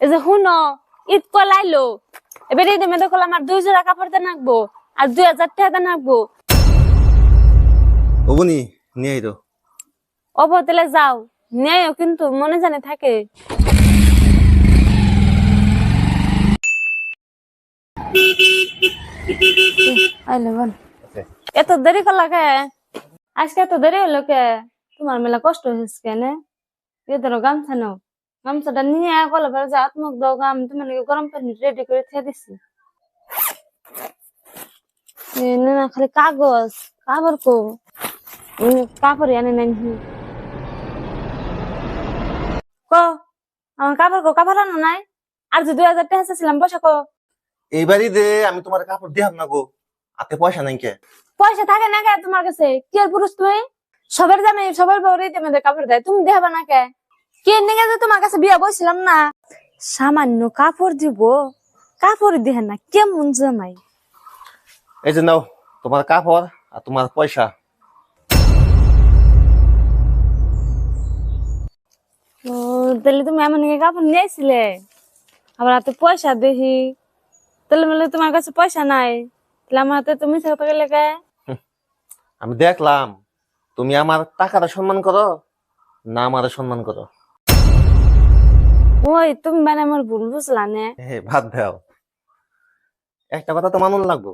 এই যে শুনো, ঈদ কলাইলো, এবার ঈদের মধ্যে কল আমার 2 জোড়া কাপড় দেন রাখবো আর 2000 টাকা দেন রাখবো। ওবনি নিয়ে আইতো। অবতলে যাও, নেও কিন্তু মনে জানে থাকে। আইলে বল, এত দেরি করলা কে? আজকে এত দেরি হলো কে? তোমার মেলা কষ্ট হয়েছে কেন? এদের গামছা নাও, গামছাটা নিয়ে কলে পরে যে আত্মক দাও গাম, তুমি নাকি গরম পানি রেডি করে খেয়ে দিছি। না খালি কাগজ, কাপড় কো কাপড় আনে নাই কো, আমার কাপড় কো, কাপড় আনো নাই? আর যে 2000 টাকা ছিলাম পয়সা কো। এইবারই দে, আমি তোমার কাপড় দিহাম না গো, হাতে পয়সা নাই কে। পয়সা থাকে না কে তোমার কাছে? কি আর পুরুষ তুমি? সবার জানে, সবার বউরে তোমাদের কাপড় দেয়, তুমি দেখাবা না কে? কে নিয়ে যে তোমার কাছে বিয়া বসছিলাম না, সামান্য কাপড় দিব, কাপড় দিহে না, কেমন জামাই। এই যে নাও তোমার কাপড় আর তোমার পয়সা। ও, তাহলে তুমি এমন কাপড় নিয়েছিলে, আবার হাতে পয়সা দেখি, তাহলে বলে তোমার কাছে পয়সা নাই, তাহলে আমার হাতে তুমি থাকতে গেলে কে? আমি দেখলাম তুমি আমার টাকাটা সম্মান করো না আমারে সম্মান করো। ওই তুমি মানে আমার ভুল বুঝলা নে। ভাত দাও, একটা কথা তো মানুন লাগবো,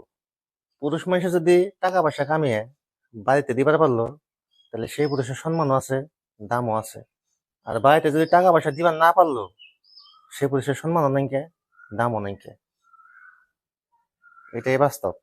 পুরুষ মানুষ যদি টাকা পয়সা কামিয়ে বাড়িতে দিবার পারলো, তাহলে সেই পুরুষের সম্মানও আছে, দামও আছে। আর বাড়িতে যদি টাকা পয়সা দিবার না পারলো, সেই পুরুষের সম্মানও নাই কে, দামও নাই কে। এটাই বাস্তব।